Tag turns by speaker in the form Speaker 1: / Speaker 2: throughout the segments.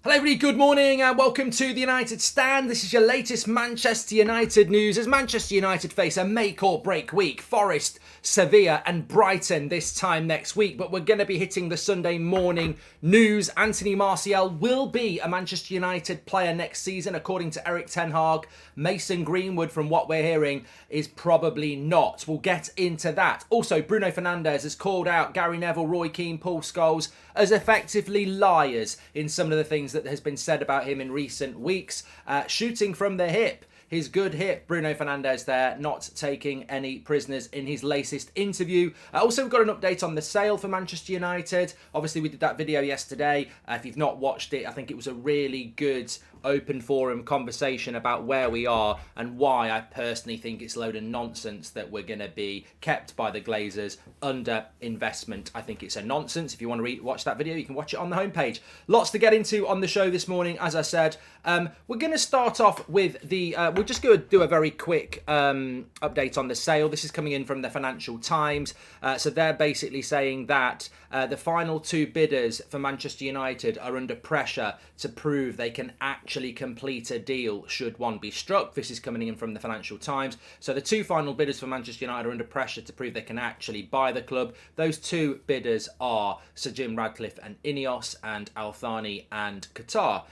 Speaker 1: Hello everybody, good morning and welcome to the United Stand. This is your latest Manchester United news as Manchester United face a make or break week. Forest, Sevilla and Brighton this time next week. But we're going to be hitting the Sunday morning news. Anthony Martial will be a Manchester United player next season, according to Eric Ten Hag. Mason Greenwood, from what we're hearing, is probably not. We'll get into that. Also, Bruno Fernandez has called out Gary Neville, Roy Keane, Paul Scholes as effectively liars in some of the things that has been said about him in recent weeks. Shooting from the hip. His good hip, Bruno Fernandez there, not taking any prisoners in his latest interview. Also, we've got an update on the sale for Manchester United. Obviously, we did that video yesterday. If you've not watched it, I think it was a really good open forum conversation about where we are and why I personally think it's a load of nonsense that we're going to be kept by the Glazers under investment. I think it's a nonsense. If you want to watch that video, you can watch it on the homepage. Lots to get into on the show this morning, as I said. We're going to start off with the... we're just going to do a very quick update on the sale. This is coming in from the Financial Times. So they're basically saying that the final two bidders for Manchester United are under pressure to prove they can actually complete a deal should one be struck. This is coming in from the Financial Times. So the two final bidders for Manchester United are under pressure to prove they can actually buy the club. Those two bidders are Sir Jim Ratcliffe and Ineos, and Al Thani and Qatar.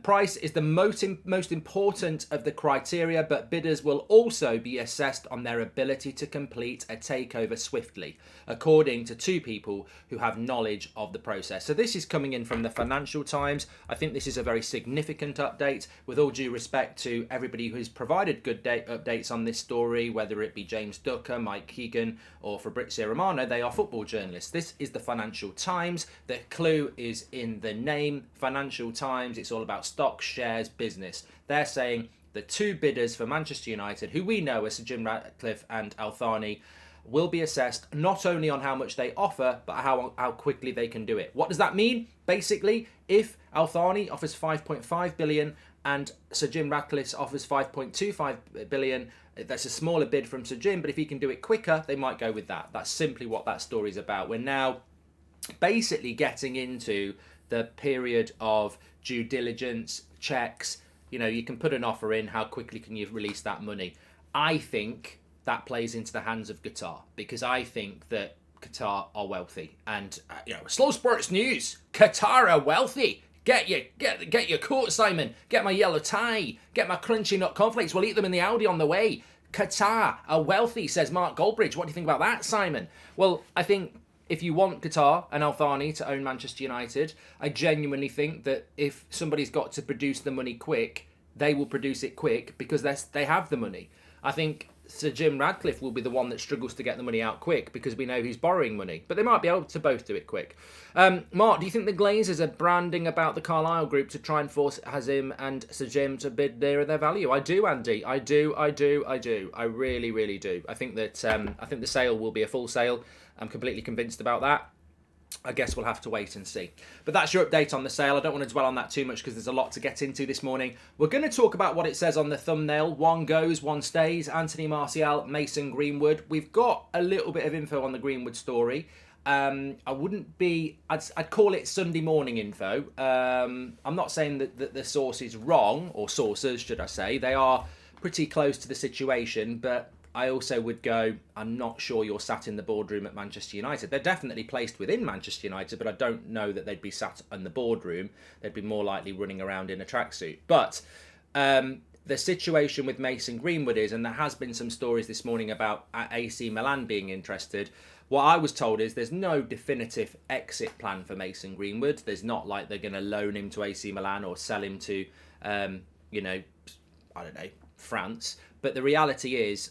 Speaker 1: Price is the most important of the criteria, but bidders will also be assessed on their ability to complete a takeover swiftly, according to two people who have knowledge of the process. So this is coming in from the Financial Times. I think this is a very significant update, with all due respect to everybody who's provided good updates on this story, whether it be James Ducker, Mike Keegan or Fabrizio Romano. They are football journalists. This is the Financial Times. The clue is in the name, Financial Times. It's all about stocks, shares, business. They're saying the two bidders for Manchester United, who we know as Sir Jim Ratcliffe and Al Thani, will be assessed not only on how much they offer, but how quickly they can do it. What does that mean? Basically, if Al Thani offers 5.5 billion and Sir Jim Ratcliffe offers 5.25 billion, that's a smaller bid from Sir Jim, but if he can do it quicker, they might go with that. That's simply what that story's about. We're now basically getting into the period of due diligence, checks. You know, you can put an offer in, how quickly can you release that money? I think that plays into the hands of Qatar, because I think that Qatar are wealthy. And, Slow Sports News, Qatar are wealthy. Get your coat, Simon. Get my yellow tie. Get my crunchy nut cornflakes. We'll eat them in the Audi on the way. Qatar are wealthy, says Mark Goldbridge. What do you think about that, Simon? Well, I think if you want Qatar and Al Thani to own Manchester United, I genuinely think that if somebody's got to produce the money quick, they will produce it quick because they have the money. I think Sir Jim Ratcliffe will be the one that struggles to get the money out quick because we know he's borrowing money. But they might be able to both do it quick. Mark, do you think the Glazers are branding about the Carlisle Group to try and force Hazim and Sir Jim to bid nearer their value? I do, Andy. I do. I really, really do. I think that I think the sale will be a full sale. I'm completely convinced about that. I guess we'll have to wait and see. But that's your update on the sale. I don't want to dwell on that too much because there's a lot to get into this morning. We're going to talk about what it says on the thumbnail. One goes, one stays. Anthony Martial, Mason Greenwood. We've got a little bit of info on the Greenwood story. I'd call it Sunday morning info. I'm not saying that the source is wrong, or sources, should I say. They are pretty close to the situation, but I also would go, I'm not sure you're sat in the boardroom at Manchester United. They're definitely placed within Manchester United, but I don't know that they'd be sat in the boardroom. They'd be more likely running around in a tracksuit. But the situation with Mason Greenwood is, and there has been some stories this morning about AC Milan being interested. What I was told is there's no definitive exit plan for Mason Greenwood. There's not like they're going to loan him to AC Milan or sell him to, France. But the reality is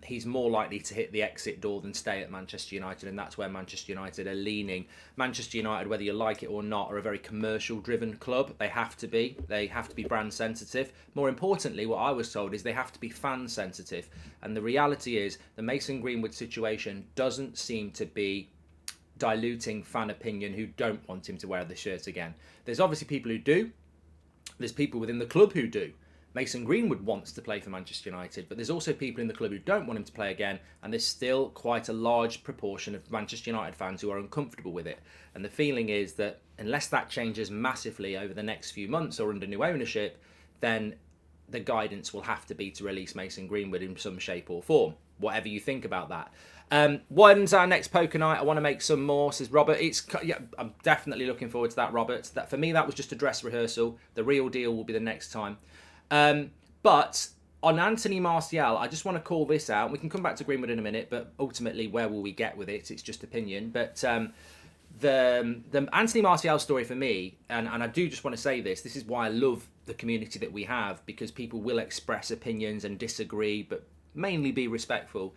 Speaker 1: he's more likely to hit the exit door than stay at Manchester United, and that's where Manchester United are leaning. Manchester United, whether you like it or not, are a very commercial-driven club. They have to be. They have to be brand-sensitive. More importantly, what I was told is they have to be fan-sensitive. And the reality is the Mason Greenwood situation doesn't seem to be diluting fan opinion who don't want him to wear the shirt again. There's obviously people who do. There's people within the club who do. Mason Greenwood wants to play for Manchester United, but there's also people in the club who don't want him to play again, and there's still quite a large proportion of Manchester United fans who are uncomfortable with it. And the feeling is that unless that changes massively over the next few months or under new ownership, then the guidance will have to be to release Mason Greenwood in some shape or form, whatever you think about that. When's our next poker night? I want to make some more, says Robert. I'm definitely looking forward to that, Robert. That, for me, that was just a dress rehearsal. The real deal will be the next time. But on Anthony Martial, I just want to call this out. We can come back to Greenwood in a minute, but ultimately, where will we get with it? It's just opinion. But the Anthony Martial story for me, and I do just want to say this is why I love the community that we have, because people will express opinions and disagree, but mainly be respectful.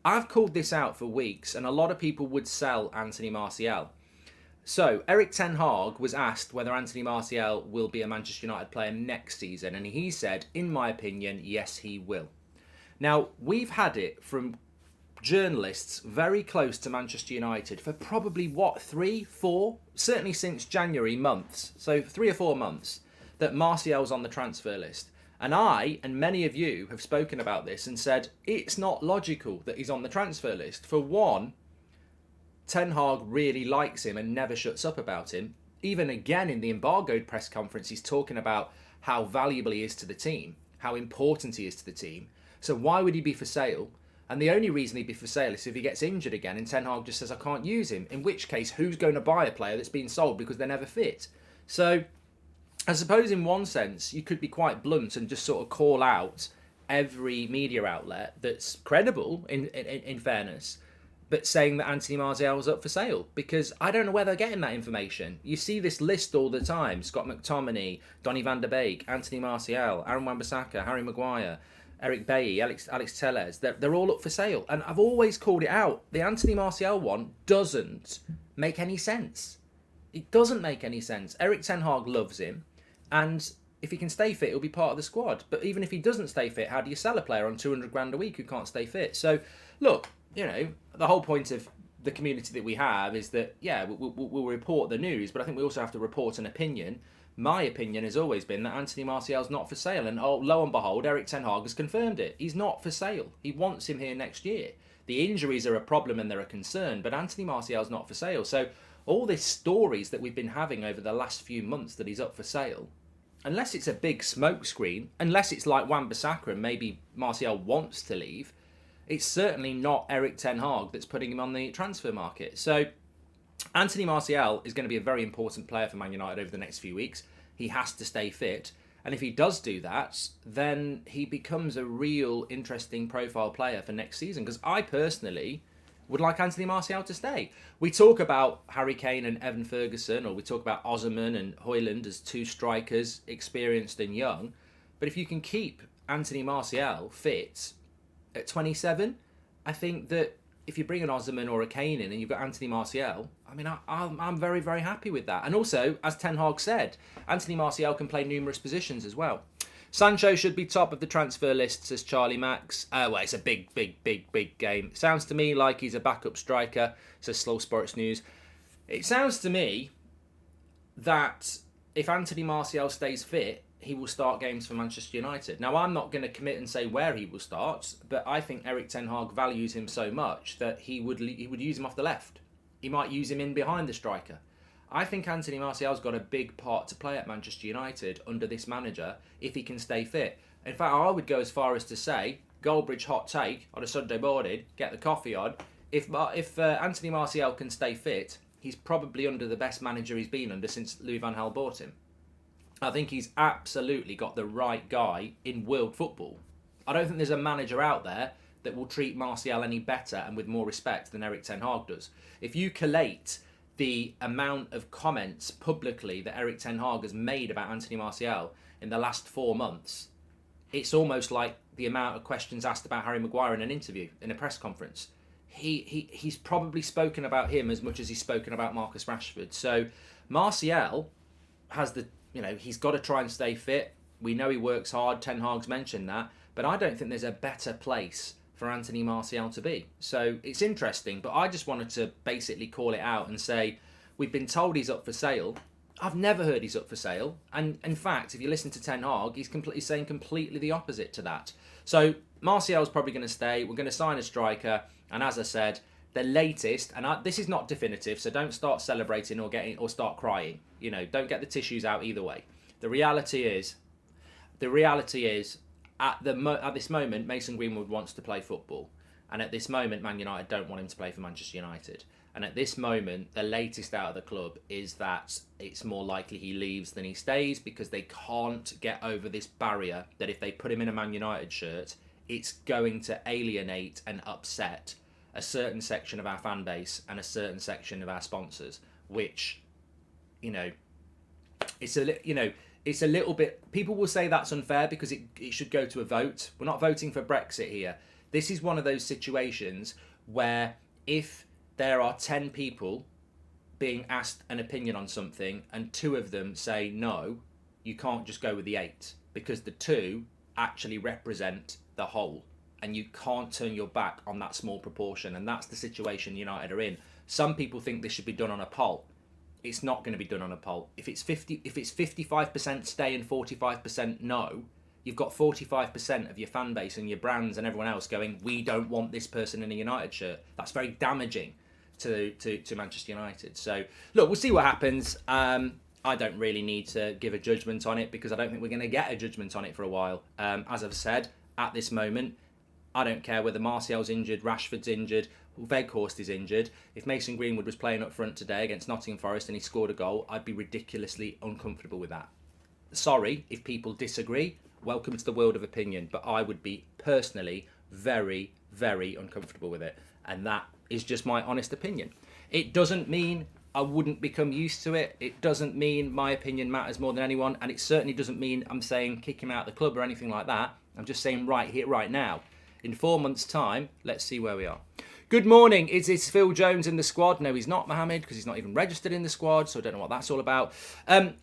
Speaker 1: I've called this out for weeks, and a lot of people would sell Anthony Martial. So, Erik ten Hag was asked whether Anthony Martial will be a Manchester United player next season, and he said, in my opinion, yes, he will. Now, we've had it from journalists very close to Manchester United for probably, 3, 4, certainly since January months, so 3 or 4 months, that Martial's on the transfer list. And I, and many of you, have spoken about this and said, it's not logical that he's on the transfer list. For one, Ten Hag really likes him and never shuts up about him. Even again in the embargoed press conference, he's talking about how valuable he is to the team, how important he is to the team. So why would he be for sale? And the only reason he'd be for sale is if he gets injured again and Ten Hag just says, I can't use him. In which case, who's going to buy a player that's been sold because they're never fit? So I suppose in one sense, you could be quite blunt and just sort of call out every media outlet that's credible, in fairness, but saying that Anthony Martial was up for sale, because I don't know where they're getting that information. You see this list all the time: Scott McTominay, Donny van der Beek, Anthony Martial, Aaron Wan-Bissaka, Harry Maguire, Eric Bailly, Alex Telles. They're all up for sale. And I've always called it out. The Anthony Martial one doesn't make any sense. It doesn't make any sense. Erik ten Hag loves him, and if he can stay fit, he'll be part of the squad. But even if he doesn't stay fit, how do you sell a player on 200 grand a week who can't stay fit? So, look, you know, the whole point of the community that we have is that, yeah, we'll report the news, but I think we also have to report an opinion. My opinion has always been that Anthony Martial's not for sale, and lo and behold, Erik ten Hag has confirmed it. He's not for sale. He wants him here next year. The injuries are a problem and they're a concern, but Anthony Martial's not for sale. So all these stories that we've been having over the last few months that he's up for sale, unless it's a big smokescreen, unless it's like Wan-Bissaka and maybe Martial wants to leave, it's certainly not Erik ten Hag that's putting him on the transfer market. So Anthony Martial is going to be a very important player for Man United over the next few weeks. He has to stay fit. And if he does do that, then he becomes a real interesting profile player for next season. Because I personally would like Anthony Martial to stay. We talk about Harry Kane and Evan Ferguson, or we talk about Osimhen and Højlund as two strikers, experienced and young. But if you can keep Anthony Martial fit at 27, I think that if you bring an Osimhen or a Kane in and you've got Anthony Martial, I mean, I'm very, very happy with that. And also, as Ten Hag said, Anthony Martial can play numerous positions as well. Sancho should be top of the transfer list, says Charlie Max. Well, it's a big game. It sounds to me like he's a backup striker, says Slow Sports News. It sounds to me that if Anthony Martial stays fit, he will start games for Manchester United. Now, I'm not going to commit and say where he will start, but I think Erik ten Hag values him so much that he would use him off the left. He might use him in behind the striker. I think Anthony Martial's got a big part to play at Manchester United under this manager if he can stay fit. In fact, I would go as far as to say, Goldbridge hot take on a Sunday morning, get the coffee on. If Anthony Martial can stay fit, he's probably under the best manager he's been under since Louis van Gaal bought him. I think he's absolutely got the right guy in world football. I don't think there's a manager out there that will treat Martial any better and with more respect than Erik ten Hag does. If you collate the amount of comments publicly that Erik ten Hag has made about Anthony Martial in the last 4 months, it's almost like the amount of questions asked about Harry Maguire in an interview, in a press conference. He's probably spoken about him as much as he's spoken about Marcus Rashford. So Martial has the, he's got to try and stay fit. We know he works hard. Ten Hag's mentioned that. But I don't think there's a better place for Anthony Martial to be. So it's interesting, but I just wanted to basically call it out and say, we've been told he's up for sale. I've never heard he's up for sale. And in fact, if you listen to Ten Hag, he's saying completely the opposite to that. So Martial's probably going to stay. We're going to sign a striker. And as I said, the latest, and this is not definitive, so don't start celebrating or start crying. Don't get the tissues out either way. The reality is at this moment, Mason Greenwood wants to play football, and at this moment, Man United don't want him to play for Manchester United. And at this moment, the latest out of the club is that it's more likely he leaves than he stays, because they can't get over this barrier that if they put him in a Man United shirt, it's going to alienate and upset a certain section of our fan base and a certain section of our sponsors, which, it's a little bit, people will say that's unfair because it should go to a vote. We're not voting for Brexit here. This is one of those situations where if there are 10 people being asked an opinion on something and 2 of them say no, you can't just go with the 8, because the 2 actually represent the whole, and you can't turn your back on that small proportion. And that's the situation United are in. Some people think this should be done on a poll. It's not going to be done on a poll. If it's 55% stay and 45% no, you've got 45% of your fan base and your brands and everyone else going, we don't want this person in a United shirt. That's very damaging to Manchester United. So look, we'll see what happens. I don't really need to give a judgment on it, because I don't think we're going to get a judgment on it for a while. As I've said, at this moment, I don't care whether Martial's injured, Rashford's injured, Weghorst is injured. If Mason Greenwood was playing up front today against Nottingham Forest and he scored a goal, I'd be ridiculously uncomfortable with that. Sorry if people disagree. Welcome to the world of opinion. But I would be personally very, very uncomfortable with it. And that is just my honest opinion. It doesn't mean I wouldn't become used to it. It doesn't mean my opinion matters more than anyone. And it certainly doesn't mean I'm saying kick him out of the club or anything like that. I'm just saying right here, right now. In 4 months' time, let's see where we are. Good morning. Is this Phil Jones in the squad? No, he's not, Mohammed, because he's not even registered in the squad, so I don't know what that's all about.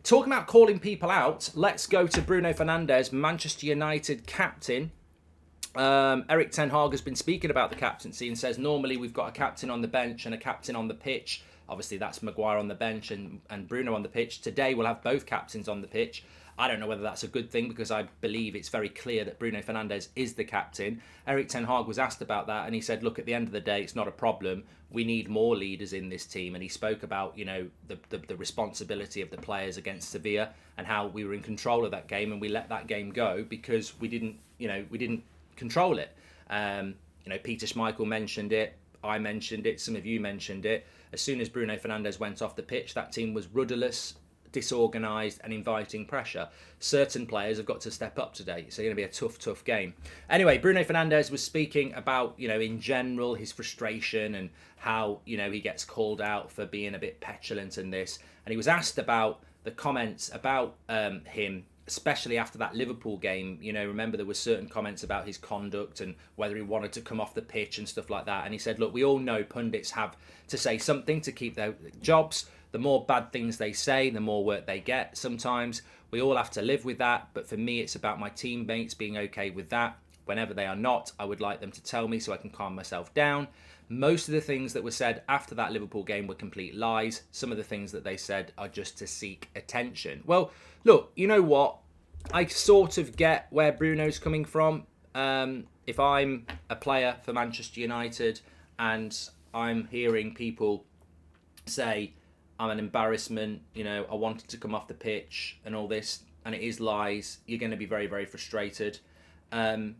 Speaker 1: Talking about calling people out, let's go to Bruno Fernandez, Manchester United captain. Erik ten Hag has been speaking about the captaincy and says normally we've got a captain on the bench and a captain on the pitch. Obviously, that's Maguire on the bench and Bruno on the pitch. Today, we'll have both captains on the pitch. I don't know whether that's a good thing, because I believe it's very clear that Bruno Fernandez is the captain. Erik ten Hag was asked about that, and he said, look, at the end of the day, it's not a problem. We need more leaders in this team. And he spoke about, the responsibility of the players against Sevilla and how we were in control of that game, and we let that game go because we didn't control it. Peter Schmeichel mentioned it. I mentioned it. Some of you mentioned it. As soon as Bruno Fernandez went off the pitch, that team was rudderless, disorganised and inviting pressure. Certain players have got to step up today. It's going to be a tough game. Anyway, Bruno Fernandez was speaking about, in general, his frustration and how, he gets called out for being a bit petulant in this. And he was asked about the comments about him, especially after that Liverpool game. Remember there were certain comments about his conduct and whether he wanted to come off the pitch and stuff like that. And he said, look, we all know pundits have to say something to keep their jobs. The more bad things they say, the more work they get. Sometimes we all have to live with that. But for me, it's about my teammates being okay with that. Whenever they are not, I would like them to tell me so I can calm myself down. Most of the things that were said after that Liverpool game were complete lies. Some of the things that they said are just to seek attention. Well, look, you know what? I sort of get where Bruno's coming from. If I'm a player for Manchester United and I'm hearing people say, I'm an embarrassment, I wanted to come off the pitch and all this, and it is lies, you're going to be very, very frustrated. On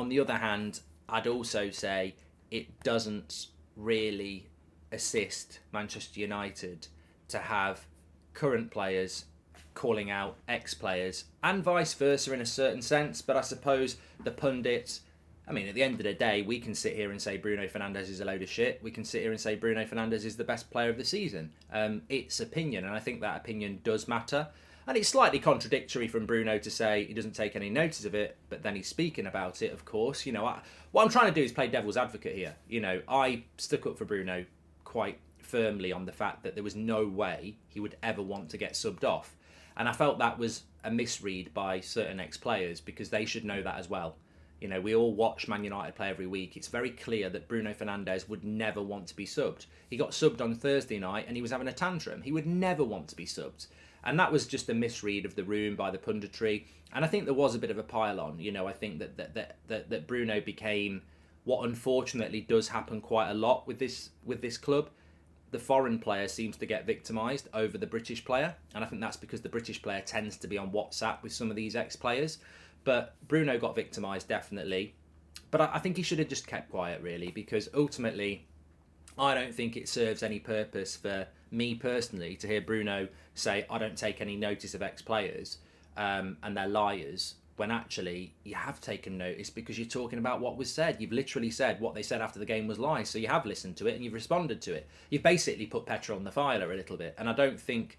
Speaker 1: the other hand, I'd also say it doesn't really assist Manchester United to have current players calling out ex-players, and vice versa in a certain sense. But I suppose the pundits, at the end of the day, we can sit here and say Bruno Fernandez is a load of shit. We can sit here and say Bruno Fernandez is the best player of the season. It's opinion, and I think that opinion does matter. And it's slightly contradictory from Bruno to say he doesn't take any notice of it, but then he's speaking about it, of course. What I'm trying to do is play devil's advocate here. I stuck up for Bruno quite firmly on the fact that there was no way he would ever want to get subbed off. And I felt that was a misread by certain ex-players, because they should know that as well. We all watch Man United play every week. It's very clear that Bruno Fernandes would never want to be subbed. He got subbed on Thursday night and he was having a tantrum. He would never want to be subbed. And that was just a misread of the room by the punditry. And I think there was a bit of a pile-on. I think that Bruno became what unfortunately does happen quite a lot with this club, the foreign player seems to get victimised over the British player, and I think that's because the British player tends to be on WhatsApp with some of these ex-players. But Bruno got victimised, definitely. But I think he should have just kept quiet, really, because ultimately I don't think it serves any purpose for me personally to hear Bruno say, I don't take any notice of ex-players and they're liars, when actually you have taken notice because you're talking about what was said. You've literally said what they said after the game was lies, so you have listened to it and you've responded to it. You've basically put petrol on the fire a little bit, and I don't think,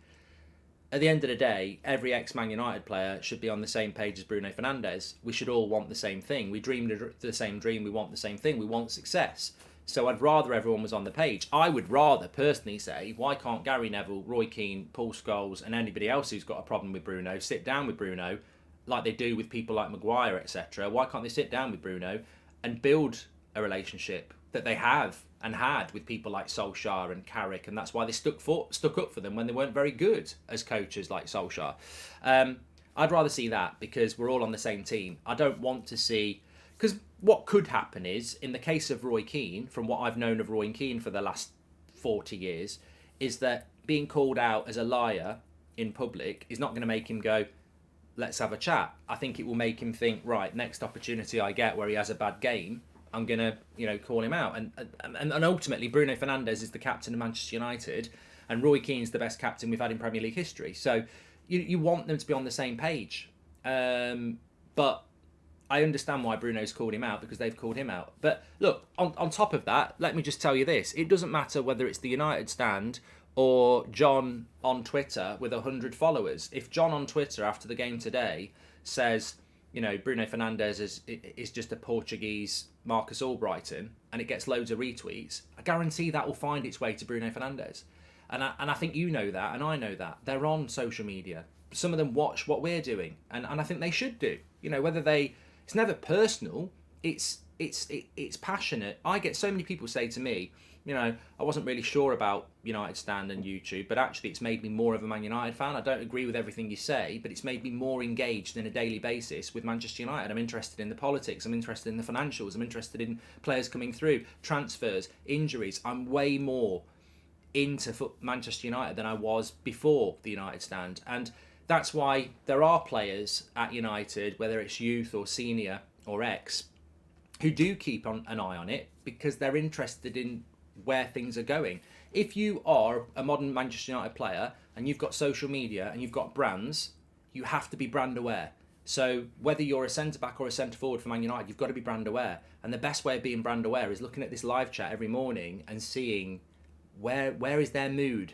Speaker 1: at the end of the day, every ex-Man United player should be on the same page as Bruno Fernandez. We should all want the same thing. We dreamed the same dream. We want the same thing. We want success. So I'd rather everyone was on the page. I would rather personally say, why can't Gary Neville, Roy Keane, Paul Scholes and anybody else who's got a problem with Bruno sit down with Bruno like they do with people like Maguire, etc. Why can't they sit down with Bruno and build a relationship that they have and had with people like Solskjaer and Carrick, and that's why they stuck up for them when they weren't very good as coaches like Solskjaer. I'd rather see that because we're all on the same team. I don't want to see... Because what could happen is, in the case of Roy Keane, from what I've known of Roy Keane for the last 40 years, is that being called out as a liar in public is not going to make him go, let's have a chat. I think it will make him think, right, next opportunity I get where he has a bad game, I'm going to, call him out. And ultimately, Bruno Fernandez is the captain of Manchester United, and Roy Keane's the best captain we've had in Premier League history. So you want them to be on the same page. But I understand why Bruno's called him out, because they've called him out. But look, on top of that, let me just tell you this. It doesn't matter whether it's the United stand or John on Twitter with 100 followers. If John on Twitter after the game today says, Bruno Fernandez is just a Portuguese Marcus Albrighton, and it gets loads of retweets, I guarantee that will find its way to Bruno Fernandez. And I think you know that, and I know that. They're on social media. Some of them watch what we're doing, and I think they should do. Whether they... It's never personal. It's passionate. I get so many people say to me, I wasn't really sure about United Stand and YouTube, but actually it's made me more of a Man United fan. I don't agree with everything you say, but it's made me more engaged on a daily basis with Manchester United. I'm interested in the politics. I'm interested in the financials. I'm interested in players coming through, transfers, injuries. I'm way more into Manchester United than I was before the United Stand. And that's why there are players at United, whether it's youth or senior or ex, who do keep an eye on it because they're interested in where things are going. If you are a modern Manchester United player and you've got social media and you've got brands, you have to be brand aware. So whether you're a centre-back or a centre-forward for Man United, you've got to be brand aware. And the best way of being brand aware is looking at this live chat every morning and seeing where is their mood.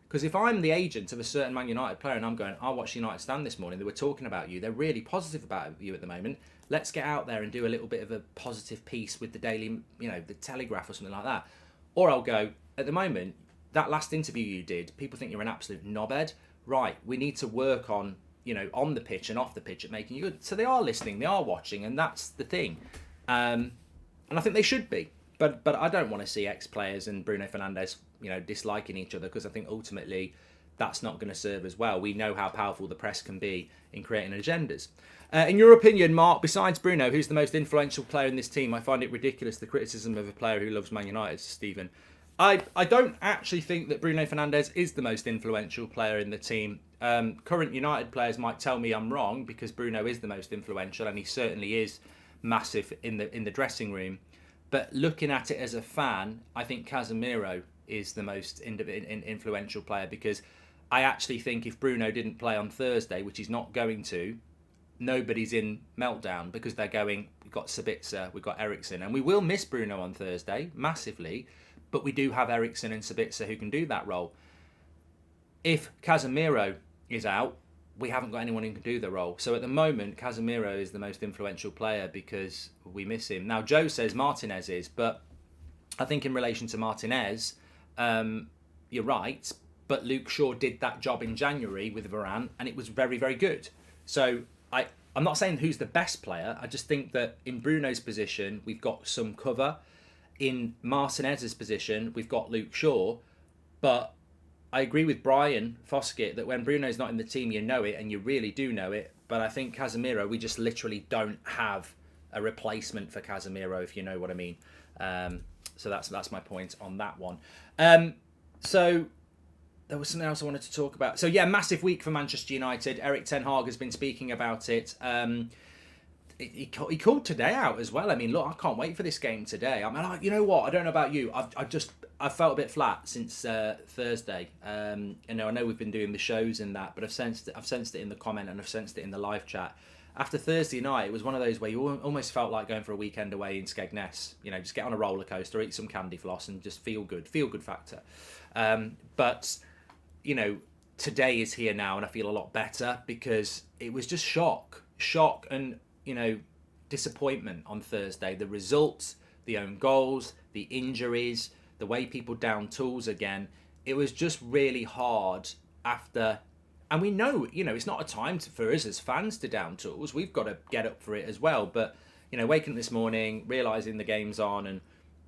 Speaker 1: Because if I'm the agent of a certain Man United player and I'm going, I watched United Stand this morning, they were talking about you, they're really positive about you at the moment, let's get out there and do a little bit of a positive piece with the Daily, the Telegraph or something like that. Or I'll go, at the moment, that last interview you did, people think you're an absolute knobhead. Right, we need to work on, on the pitch and off the pitch at making you good. So they are listening, they are watching, and that's the thing. And I think they should be. But I don't want to see ex-players and Bruno Fernandez, disliking each other, because I think ultimately that's not going to serve as well. We know how powerful the press can be in creating agendas. In your opinion, Mark, besides Bruno, who's the most influential player in this team? I find it ridiculous, the criticism of a player who loves Man United, Stephen. I don't actually think that Bruno Fernandez is the most influential player in the team. Current United players might tell me I'm wrong, because Bruno is the most influential, and he certainly is massive in the dressing room. But looking at it as a fan, I think Casemiro is the most influential player, because I actually think if Bruno didn't play on Thursday, which he's not going to, nobody's in meltdown, because they're going, we've got Sabitzer, we've got Eriksen, and we will miss Bruno on Thursday massively, but we do have Eriksen and Sabitzer who can do that role. If Casemiro is out, we haven't got anyone who can do the role. So at the moment, Casemiro is the most influential player because we miss him. Now, Joe says Martinez is, but I think in relation to Martinez, you're right, but Luke Shaw did that job in January with Varane, and it was very, very good. So I'm not saying who's the best player. I just think that in Bruno's position, we've got some cover. In Martinez's position, we've got Luke Shaw. But I agree with Brian Foskett that when Bruno's not in the team, you know it, and you really do know it. But I think Casemiro, we just literally don't have a replacement for Casemiro, if you know what I mean. So that's my point on that one. So there was something else I wanted to talk about. So yeah, massive week for Manchester United. Erik ten Hag has been speaking about it. He called today out as well. I mean, look, I can't wait for this game today. I mean, you know what? I don't know about you. I've felt a bit flat since Thursday. I know we've been doing the shows and that, but I've sensed it in the comment and I've sensed it in the live chat. After Thursday night, it was one of those where you almost felt like going for a weekend away in Skegness. Just get on a roller coaster, eat some candy floss, and just feel good factor. But today is here now, and I feel a lot better because it was just shock, and disappointment on Thursday. The results, the own goals, the injuries, the way people down tools again. It was just really hard after. And we know, it's not a time for us as fans to down tools. We've got to get up for it as well. But, waking up this morning, realising the game's on, and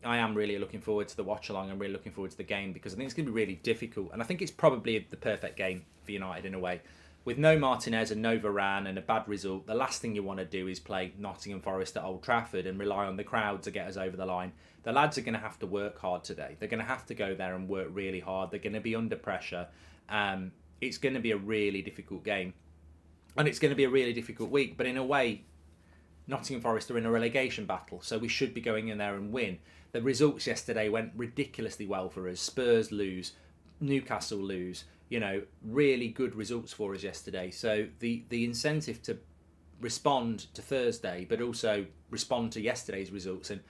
Speaker 1: I am really looking forward to the watch-along. I'm really looking forward to the game because I think it's going to be really difficult. And I think it's probably the perfect game for United in a way. With no Martinez and no Varane and a bad result, the last thing you want to do is play Nottingham Forest at Old Trafford and rely on the crowd to get us over the line. The lads are going to have to work hard today. They're going to have to go there and work really hard. They're going to be under pressure. It's going to be a really difficult game. And it's going to be a really difficult week. But in a way, Nottingham Forest are in a relegation battle. So we should be going in there and win. The results yesterday went ridiculously well for us. Spurs lose. Newcastle lose. Really good results for us yesterday. So the incentive to respond to Thursday, but also respond to yesterday's results. And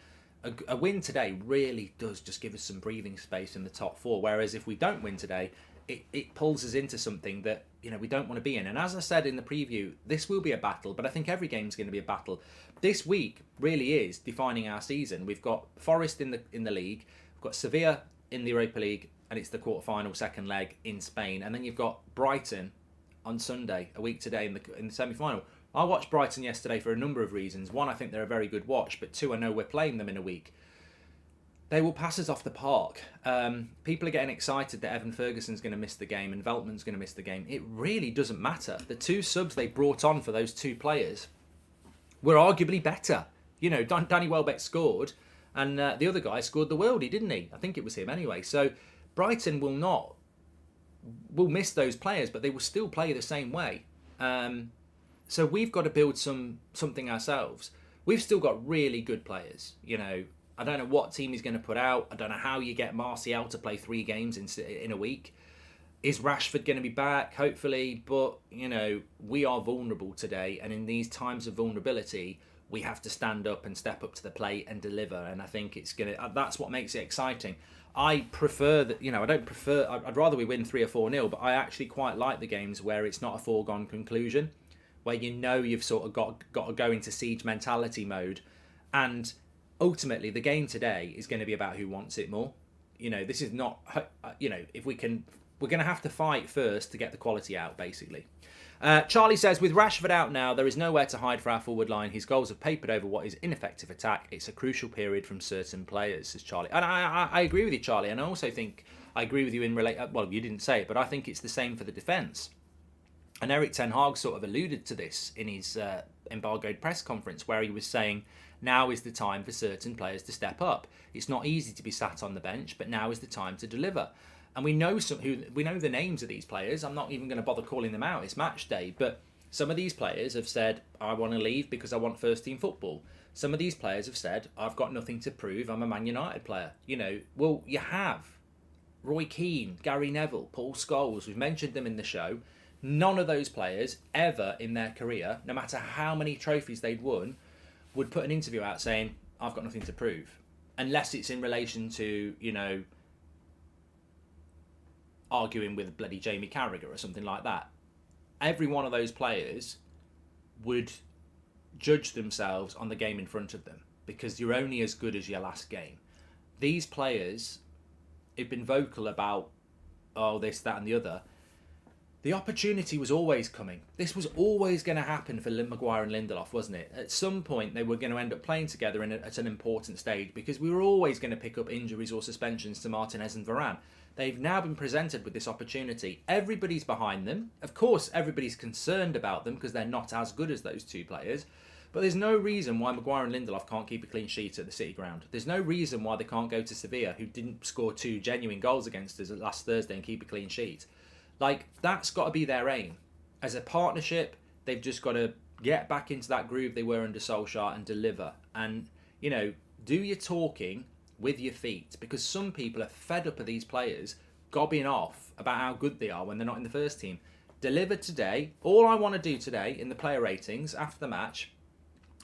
Speaker 1: a win today really does just give us some breathing space in the top four. Whereas if we don't win today, it pulls us into something that we don't want to be in. And as I said in the preview, this will be a battle, but I think every game's going to be a battle. This week really is defining our season. We've got Forest in the league, we've got Sevilla in the Europa League, and it's the quarter-final second leg in Spain. And then you've got Brighton on Sunday, a week today in the semi-final. I watched Brighton yesterday for a number of reasons. One, I think they're a very good watch, but two, I know we're playing them in a week. They will pass us off the park. People are getting excited that Evan Ferguson's going to miss the game and Veltman's going to miss the game. It really doesn't matter. The two subs they brought on for those two players were arguably better. Danny Welbeck scored, and the other guy scored the worldie, didn't he? I think it was him anyway. So Brighton will miss those players, but they will still play the same way. So we've got to build something ourselves. We've still got really good players. I don't know what team he's going to put out. I don't know how you get Martial to play 3 games in a week. Is Rashford going to be back? Hopefully. But, we are vulnerable today. And in these times of vulnerability, we have to stand up and step up to the plate and deliver. And I think that's what makes it exciting. I prefer that, I'd rather we win 3 or 4-0, but I actually quite like the games where it's not a foregone conclusion, where you've sort of got to go into siege mentality mode. And ultimately, the game today is going to be about who wants it more. This is not, if we're going to have to fight first to get the quality out, basically. Charlie says, with Rashford out now, there is nowhere to hide for our forward line. His goals have papered over what is ineffective attack. It's a crucial period from certain players, says Charlie. And I agree with you, Charlie. And I also think I agree with you well, you didn't say it, but I think it's the same for the defence. And Erik ten Hag sort of alluded to this in his embargoed press conference, where he was saying, now is the time for certain players to step up. It's not easy to be sat on the bench, but now is the time to deliver. And we know the names of these players. I'm not even going to bother calling them out. It's match day. But some of these players have said, I want to leave because I want first team football. Some of these players have said, I've got nothing to prove. I'm a Man United player. Well, you have Roy Keane, Gary Neville, Paul Scholes. We've mentioned them in the show. None of those players ever in their career, no matter how many trophies they'd won, would put an interview out saying, I've got nothing to prove. Unless it's in relation to, arguing with bloody Jamie Carragher or something like that. Every one of those players would judge themselves on the game in front of them, because you're only as good as your last game. These players have been vocal about, this, that and the other. The opportunity was always coming. This was always going to happen for Maguire and Lindelof, wasn't it? At some point, they were going to end up playing together at an important stage, because we were always going to pick up injuries or suspensions to Martinez and Varane. They've now been presented with this opportunity. Everybody's behind them. Of course, everybody's concerned about them because they're not as good as those two players. But there's no reason why Maguire and Lindelof can't keep a clean sheet at the City ground. There's no reason why they can't go to Sevilla, who didn't score 2 genuine goals against us last Thursday, and keep a clean sheet. Like, that's got to be their aim. As a partnership, they've just got to get back into that groove they were under Solskjaer and deliver. And, you know, do your talking with your feet, because some people are fed up of these players gobbing off about how good they are when they're not in the first team. Deliver today. All I want to do today in the player ratings after the match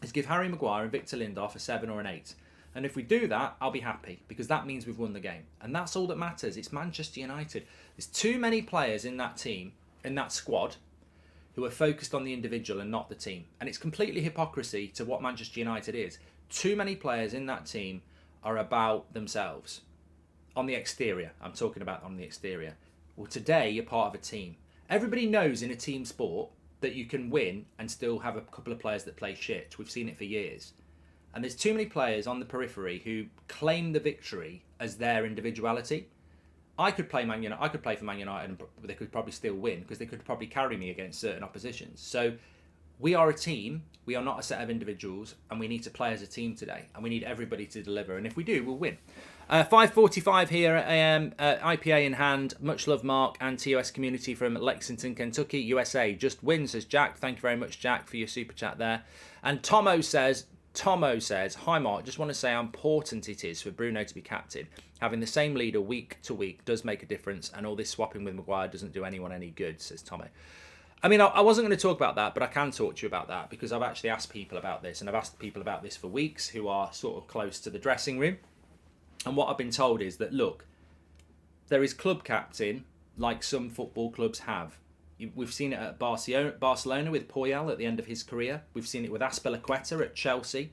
Speaker 1: is give Harry Maguire and Victor Lindelof a 7 or an 8. And if we do that, I'll be happy, because that means we've won the game. And that's all that matters. It's Manchester United. There's too many players in that team, in that squad, who are focused on the individual and not the team. And it's completely hypocrisy to what Manchester United is. Too many players in that team are about themselves. On the exterior. I'm talking about on the exterior. Well, today you're part of a team. Everybody knows in a team sport that you can win and still have a couple of players that play shit. We've seen it for years. And there's too many players on the periphery who claim the victory as their individuality. I could play for Man United and they could probably still win, because they could probably carry me against certain oppositions. So we are a team. We are not a set of individuals, and we need to play as a team today. And we need everybody to deliver. And if we do, we'll win. 5:45 here at AM, IPA in hand. Much love, Mark, and TOS community from Lexington, Kentucky, USA. Just win, says Jack. Thank you very much, Jack, for your super chat there. And Tomo says, hi, Mark. Just want to say how important it is for Bruno to be captain. Having the same leader week to week does make a difference, and all this swapping with Maguire doesn't do anyone any good, says Tomo. I mean, I wasn't going to talk about that, but I can talk to you about that, because I've actually asked people about this, and I've asked people about this for weeks who are sort of close to the dressing room. And what I've been told is that, look, there is club captain like some football clubs have. We've seen it at Barcelona with Puyol at the end of his career. We've seen it with Azpilicueta at Chelsea.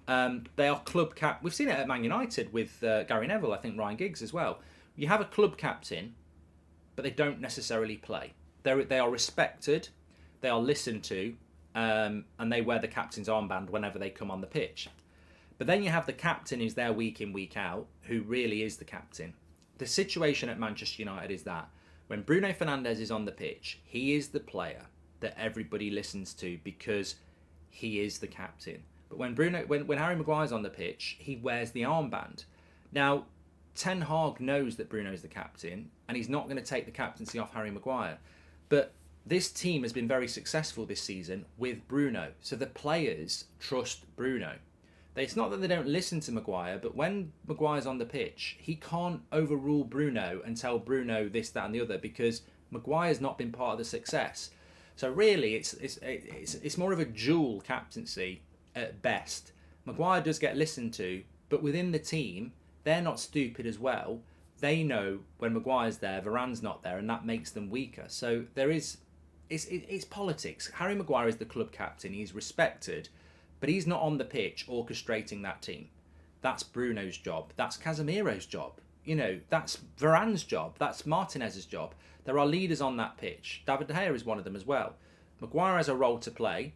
Speaker 1: They are club cap. We've seen it at Man United with Gary Neville, I think Ryan Giggs as well. You have a club captain, but they don't necessarily play. They are respected, they are listened to, and they wear the captain's armband whenever they come on the pitch. But then you have the captain who's there week in, week out, who really is the captain. The situation at Manchester United is that when Bruno Fernandez is on the pitch, he is the player that everybody listens to because he is the captain. But when Harry Maguire's on the pitch, he wears the armband. Now, Ten Hag knows that Bruno's the captain, and he's not going to take the captaincy off Harry Maguire. But this team has been very successful this season with Bruno. So the players trust Bruno. It's not that they don't listen to Maguire, but when Maguire's on the pitch, he can't overrule Bruno and tell Bruno this, that and the other, because Maguire's not been part of the success. So really, it's more of a dual captaincy at best. Maguire does get listened to, but within the team, they're not stupid as well. They know when Maguire's there, Varane's not there, and that makes them weaker. So it's politics. Harry Maguire is the club captain. He's respected, but he's not on the pitch orchestrating that team. That's Bruno's job. That's Casemiro's job. You know, that's Varane's job. That's Martinez's job. There are leaders on that pitch. David De Gea is one of them as well. Maguire has a role to play,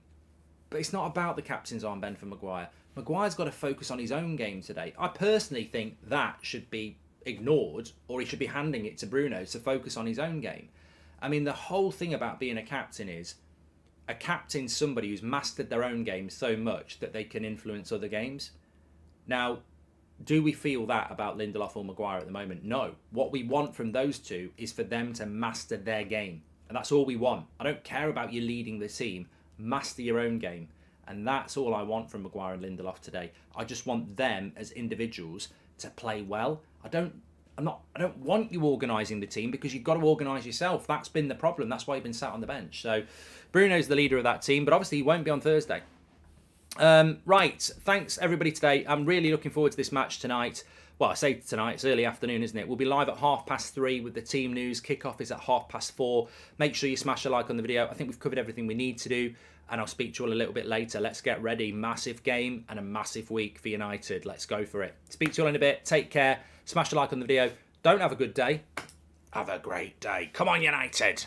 Speaker 1: but it's not about the captain's armband for Maguire. Maguire's got to focus on his own game today. I personally think that should be ignored, or he should be handing it to Bruno to focus on his own game. I mean, the whole thing about being a captain is a captain's somebody who's mastered their own game so much that they can influence other games. Now, do we feel that about Lindelof or Maguire at the moment? No. What we want from those two is for them to master their game. And that's all we want. I don't care about you leading the team. Master your own game. And that's all I want from Maguire and Lindelof today. I just want them as individuals to play well. I don't want you organising the team, because you've got to organise yourself. That's been the problem. That's why you've been sat on the bench. So Bruno's the leader of that team, but obviously he won't be on Thursday. Right, thanks everybody today. I'm really looking forward to this match tonight. Well, I say tonight, it's early afternoon, isn't it? We'll be live at 3:30 with the team news. Kickoff is at 4:30. Make sure you smash a like on the video. I think we've covered everything we need to do, and I'll speak to you all a little bit later. Let's get ready. Massive game and a massive week for United. Let's go for it. Speak to you all in a bit. Take care. Smash a like on the video. Don't have a good day. Have a great day. Come on, United.